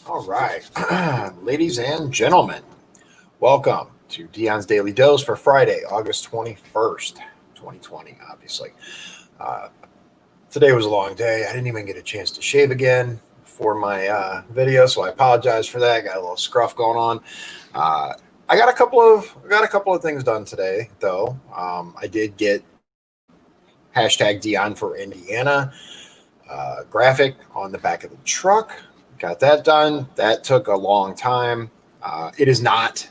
All right, ladies and gentlemen, welcome to Dion's Daily Dose for Friday, August 21st, 2020, obviously. Uh, Today was a long day. I didn't even get a chance to shave again for my video, so I apologize for that. Got a little scruff going on. I got a couple of things done today, though. I did get hashtag Dion for Indiana graphic on the back of the truck. Got that done. That took a long time. It is not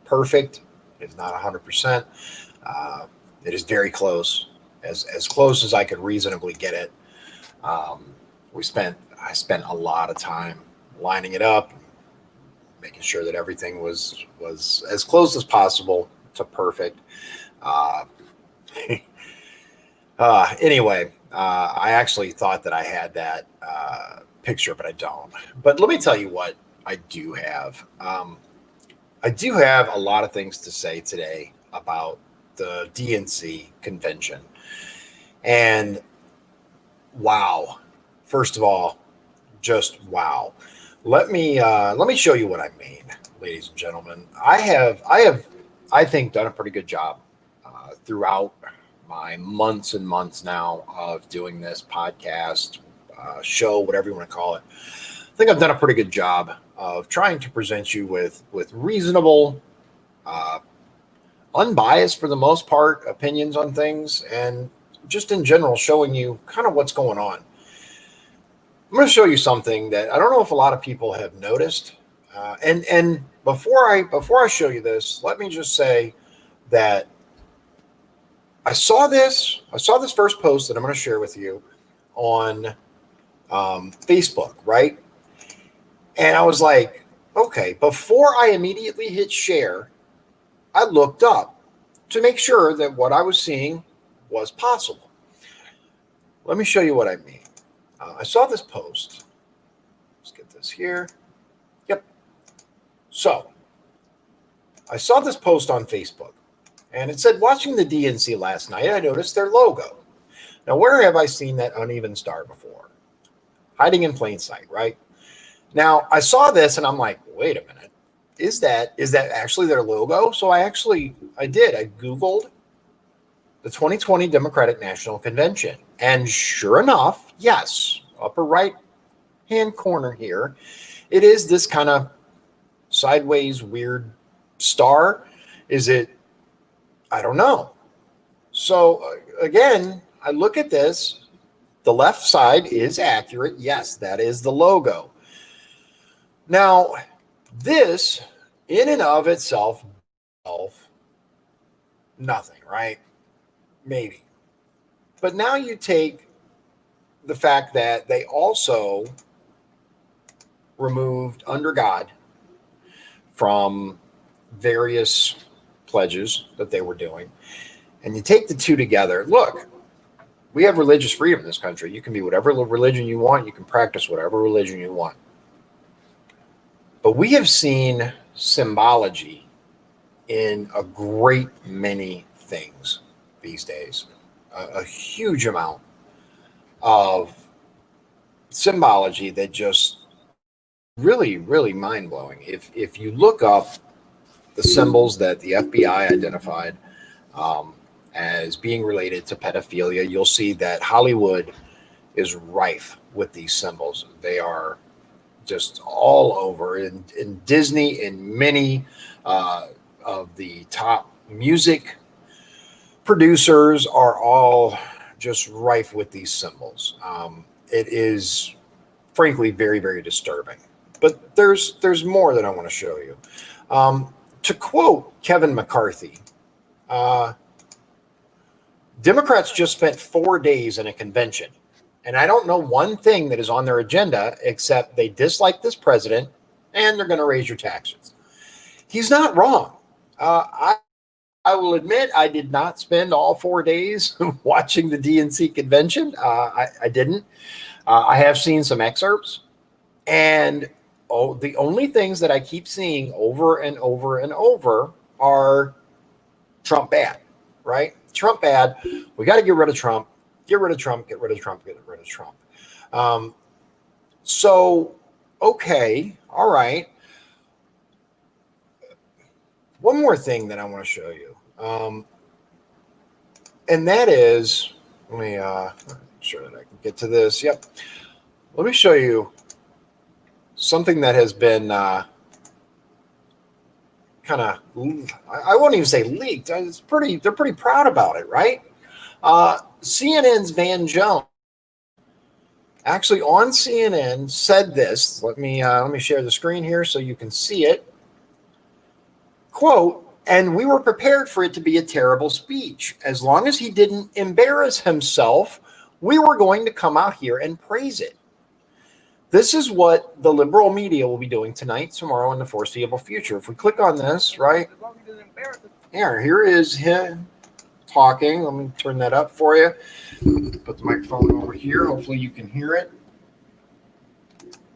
perfect. It is not 100%. It is very close, as close as I could reasonably get it. Um, I spent a lot of time lining it up, making sure that everything was as close as possible to perfect. Uh, anyway, I actually thought that I had that picture, but I don't. But let me tell you what I do have. I do have a lot of things to say today about the DNC convention. And wow, first of all, just wow. Let me show you what I mean, ladies and gentlemen. I think done a pretty good job throughout my months and months now of doing this podcast, show, whatever you want to call it. I think I've done a pretty good job of trying to present you with reasonable, uh, unbiased for the most part, opinions on things, and just in general showing you kind of what's going on. I'm going to show you something that I don't know if a lot of people have noticed. And before I show you this, let me just say that I saw this first post that I'm going to share with you on Facebook, right? And I was like, okay, before I immediately hit share, I looked up to make sure that what I was seeing was possible. Let me show you what I mean. I saw this post. Let's get this here. Yep. So I saw this post on Facebook, and it said, watching the DNC last night, I noticed their logo. Now, where have I seen that uneven star before? Hiding in plain sight, right? Now, I saw this, and I'm like, wait a minute. Is that actually their logo? So I did. I Googled the 2020 Democratic National Convention. And sure enough, yes, upper right hand corner here, it is this kind of sideways weird star. Is it? I don't know. So again, I look at this. The left side is accurate. Yes, that is the logo. Now, this in and of itself, nothing, right? Maybe. But now you take the fact that they also removed under God from various pledges that they were doing, and you take the two together. Look, we have religious freedom in this country. You can be whatever religion you want. You can practice whatever religion you want. But we have seen symbology in a great many things these days, a huge amount of symbology that just really, really mind blowing. If you look up the symbols that the FBI identified as being related to pedophilia, you'll see that Hollywood is rife with these symbols. They are just all over in Disney, in many of the top music producers are all just rife with these symbols. It is frankly very, very disturbing. But there's more that I want to show you. To quote Kevin McCarthy, Democrats just spent 4 days in a convention, and I don't know one thing that is on their agenda except they dislike this president and they're going to raise your taxes. He's not wrong. I will admit I did not spend all 4 days watching the DNC convention. I didn't. I have seen some excerpts, and the only things that I keep seeing over and over and over are Trump bad, right? Trump bad. We got to get rid of Trump. Get rid of Trump. Get rid of Trump. Get rid of Trump. So okay, all right. One more thing that I want to show you, and that is, let me make sure that I can get to this. Yep. Let me show you something that has been kind of, I won't even say leaked. They're pretty proud about it, right? CNN's Van Jones actually on CNN said this. Let me share the screen here so you can see it. Quote, and we were prepared for it to be a terrible speech. As long as he didn't embarrass himself, we were going to come out here and praise it. This is what the liberal media will be doing tonight, tomorrow, in the foreseeable future. If we click on this, right? Here is him talking. Let me turn that up for you. Put the microphone over here. Hopefully you can hear it.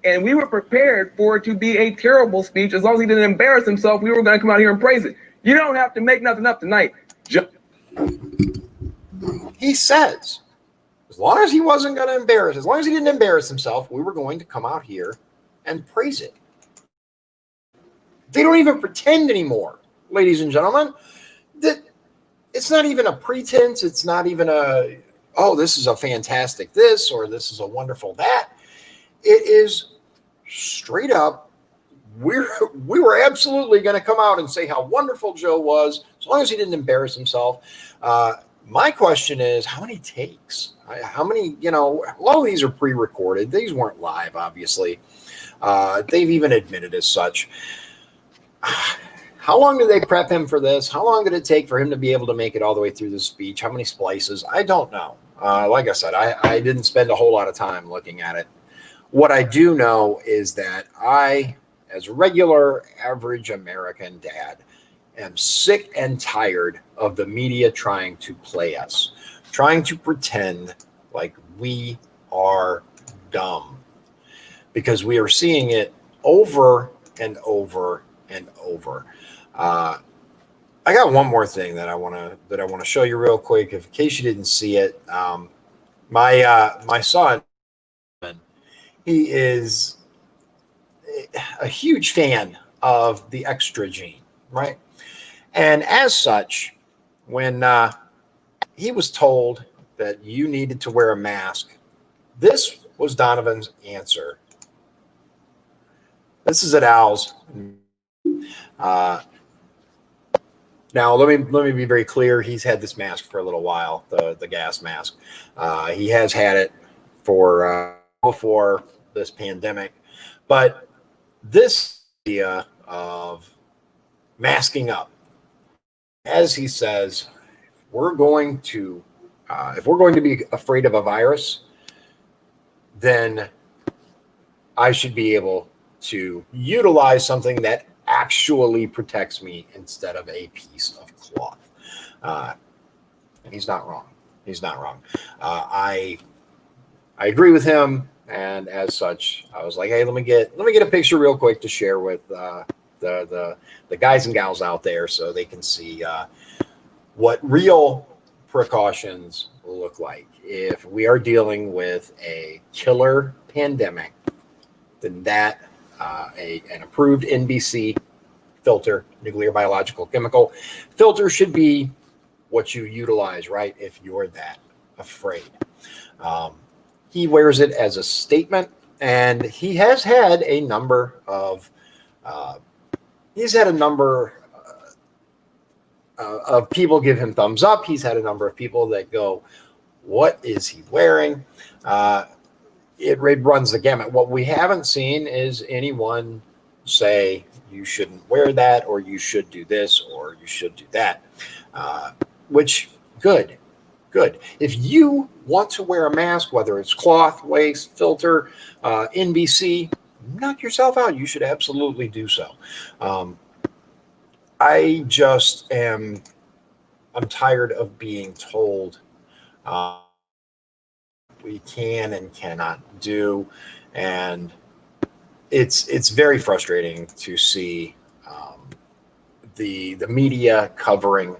And we were prepared for it to be a terrible speech. As long as he didn't embarrass himself, we were going to come out here and praise it. You don't have to make nothing up tonight. He says, as long as he wasn't going to embarrass, as long as he didn't embarrass himself, we were going to come out here and praise it. They don't even pretend anymore, ladies and gentlemen. That it's not even a pretense. It's not even a, oh, this is a fantastic this, or this is a wonderful that. It is straight up, we were absolutely going to come out and say how wonderful Joe was, as long as he didn't embarrass himself. My question is, how many takes? How many, a lot of these are pre-recorded. These weren't live, obviously. They've even admitted as such. How long did they prep him for this? How long did it take for him to be able to make it all the way through the speech? How many splices? I don't know. Like I said, I didn't spend a whole lot of time looking at it. What I do know is that I, as a regular, average American dad, am sick and tired of the media trying to play us, trying to pretend like we are dumb, because we are seeing it over and over and over. I got one more thing that I want to show you real quick, in case you didn't see it. My son, he is a huge fan of the extra gene, right? And as such, when he was told that you needed to wear a mask, this was Donovan's answer. This is at Al's. Now, let me be very clear. He's had this mask for a little while, the gas mask. He has had it for before this pandemic, but this idea of masking up, as he says, if we're going to be afraid of a virus, then I should be able to utilize something that actually protects me instead of a piece of cloth. And he's not wrong. He's not wrong. I agree with him, and as such, I was like, hey, let me get a picture real quick to share with the guys and gals out there so they can see what real precautions look like. If we are dealing with a killer pandemic, then that an approved NBC filter, nuclear biological chemical filter, should be what you utilize, right? If you're that afraid. He wears it as a statement, and he has had a number of of people give him thumbs up. He's had a number of people that go, what is he wearing? It runs the gamut. What we haven't seen is anyone say you shouldn't wear that, or you should do this, or you should do that, which good. If you want to wear a mask, whether it's cloth, waste, filter, NBC, knock yourself out. You should absolutely do so. I'm tired of being told we can and cannot do, and it's very frustrating to see the media covering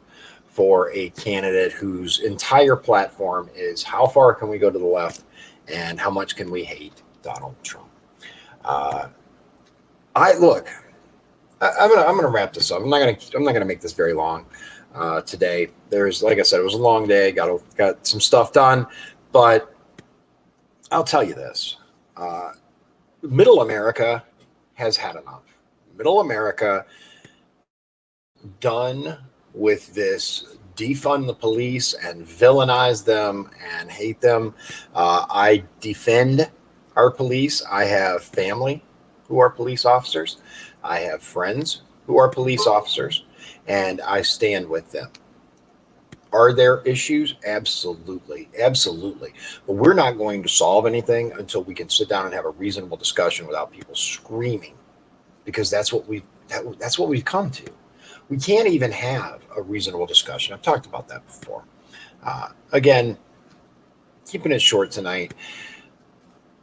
for a candidate whose entire platform is how far can we go to the left and how much can we hate Donald Trump. Uh, I look. I'm gonna wrap this up. I'm not gonna make this very long today. There's, like I said, it was a long day. Got some stuff done, but I'll tell you this: Middle America has had enough. Middle America done with this defund the police and villainize them and hate them. I defend our police. I have family who are police officers. I have friends who are police officers, and I stand with them. Are there issues? Absolutely. Absolutely. But we're not going to solve anything until we can sit down and have a reasonable discussion without people screaming, because that's what we've come to. We can't even have a reasonable discussion. I've talked about that before. Again, keeping it short tonight,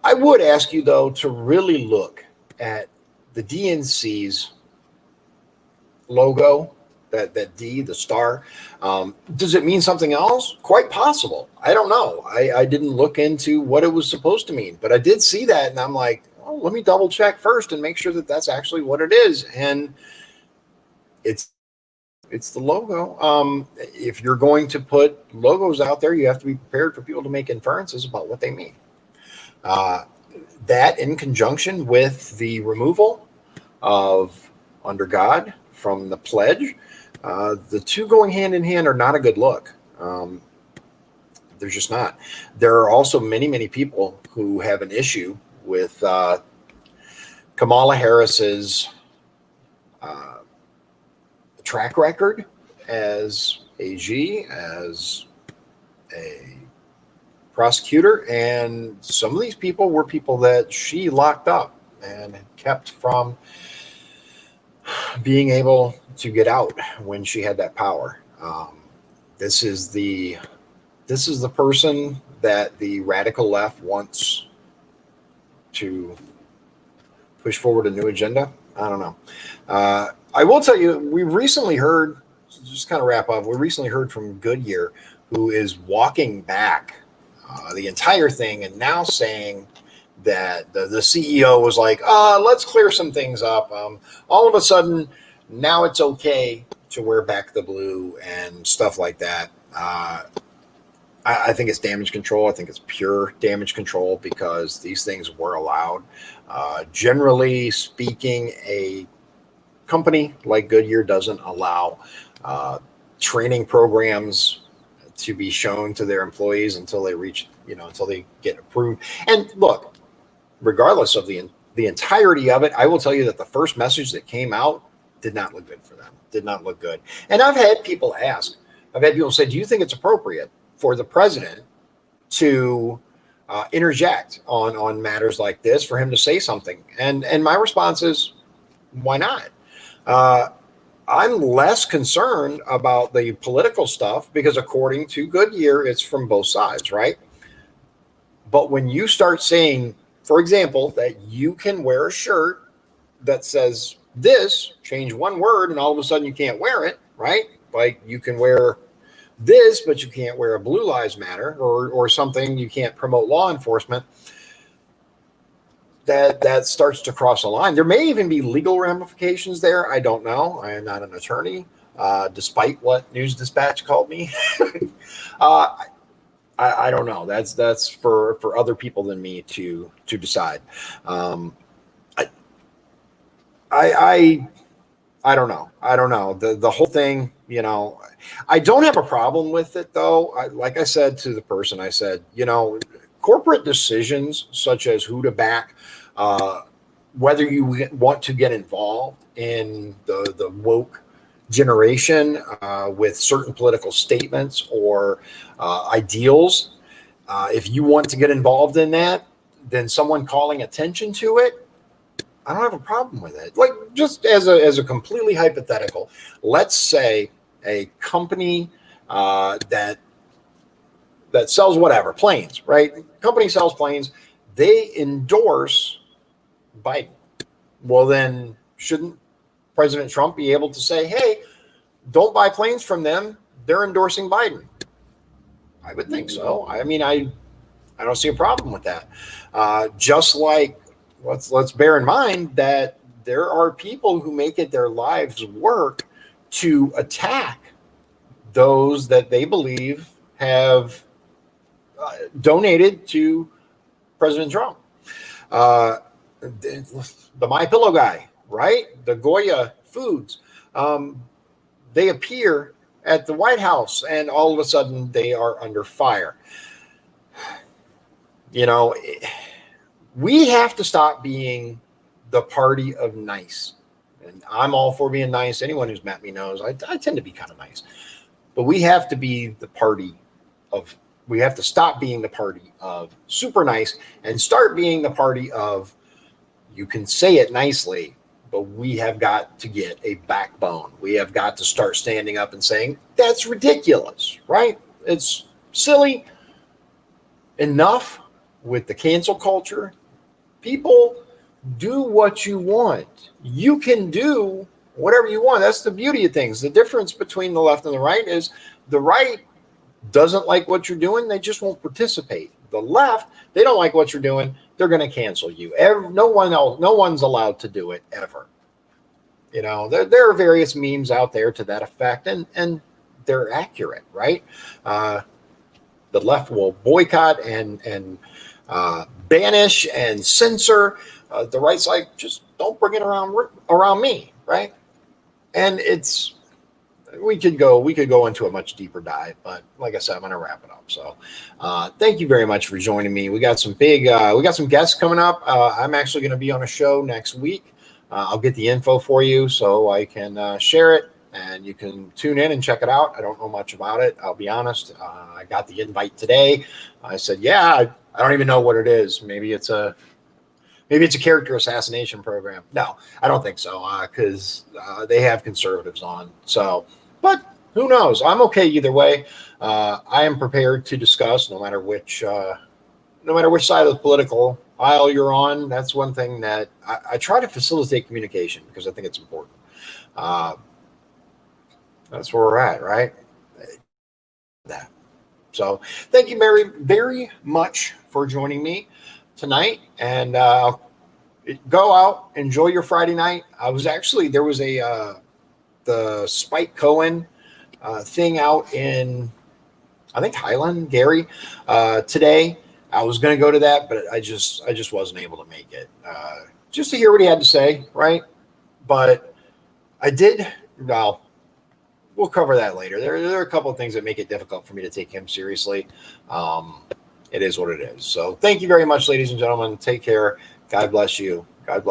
I would ask you, though, to really look at the DNC's logo, that D, the star. Does it mean something else? Quite possible. I don't know. I didn't look into what it was supposed to mean, but I did see that, and I'm like, oh, let me double check first and make sure that that's actually what it is. And it's the logo. If you're going to put logos out there, you have to be prepared for people to make inferences about what they mean. That, in conjunction with the removal of "Under God" from the pledge, the two going hand in hand are not a good look. They're just not. There are also many, many people who have an issue with Kamala Harris's track record as AG, as a prosecutor, and some of these people were people that she locked up and kept from being able to get out when she had that power. This is the person that the radical left wants to push forward a new agenda. I don't know. I will tell you, we recently heard, just kind of wrap up, we recently heard from Goodyear, who is walking back the entire thing and now saying that the CEO was like, let's clear some things up. All of a sudden, now it's okay to wear back the blue and stuff like that. I think it's damage control. I think it's pure damage control, because these things were allowed. Generally speaking, a company like Goodyear doesn't allow training programs to be shown to their employees until they reach, until they get approved. And look, regardless of the entirety of it, I will tell you that the first message that came out did not look good for them. Did not look good. And I've had people ask, say, do you think it's appropriate for the president to interject on matters like this, for him to say something? And my response is, why not? I'm less concerned about the political stuff, because according to Goodyear, it's from both sides, right? But when you start saying, for example, that you can wear a shirt that says this, change one word, and all of a sudden you can't wear it, right? Like, you can wear this, but you can't wear a Blue Lives Matter, or something. You can't promote law enforcement. That starts to cross a line. There may even be legal ramifications there. I don't know. I am not an attorney, despite what News Dispatch called me. I don't know. That's for other people than me to decide. I don't know. I don't know. The whole thing, I don't have a problem with it, though. Like I said to the person, I said, corporate decisions such as who to back, whether you want to get involved in the woke generation with certain political statements or ideals, if you want to get involved in that, then someone calling attention to it, I don't have a problem with it. Like, just as a completely hypothetical, let's say a company that sells whatever, planes, right? Company sells planes. They endorse Biden. Well, then shouldn't President Trump be able to say, hey, don't buy planes from them, they're endorsing Biden? I would think so. I mean, I don't see a problem with that. Just like let's bear in mind that there are people who make it their lives work to attack those that they believe have donated to President Trump. The My Pillow guy, right? The Goya Foods. They appear at the White House, and all of a sudden they are under fire. You know, we have to stop being the party of nice. And I'm all for being nice. Anyone who's met me knows I tend to be kind of nice. But we have to be the party of, we have to stop being the party of super nice and start being the party of, you can say it nicely, but we have got to get a backbone. We have got to start standing up and saying, that's ridiculous, right? It's silly. Enough with the cancel culture. People, do what you want. You can do whatever you want. That's the beauty of things. The difference between the left and the right is the right doesn't like what you're doing. They just won't participate. The left, they don't like what you're doing. They're going to cancel you. No one's allowed to do it ever. You know, there are various memes out there to that effect, and they're accurate, right? The left will boycott and banish and censor. The right's like, just don't bring it around me, right? And we could go into a much deeper dive, but like I said, I'm going to wrap it up. So thank you very much for joining me. We got some guests coming up. I'm actually going to be on a show next week. I'll get the info for you so I can share it, and you can tune in and check it out. I don't know much about it. I'll be honest. I got the invite today. I said, yeah, I don't even know what it is. Maybe it's a character assassination program. No, I don't think so, because they have conservatives on. So, but who knows? I'm okay either way. I am prepared to discuss, no matter which side of the political aisle you're on. That's one thing that I try to facilitate communication, because I think it's important. That's where we're at, right? That. So, thank you very, very much for joining me tonight, and go out, enjoy your Friday night. There was the Spike Cohen thing out in, I think, Highland, Gary, today. I was going to go to that, but I just wasn't able to make it, just to hear what he had to say, right? But I did. Well, we'll cover that later. There are a couple of things that make it difficult for me to take him seriously. It is what it is. So thank you very much, ladies and gentlemen. Take care. God bless you. God bless.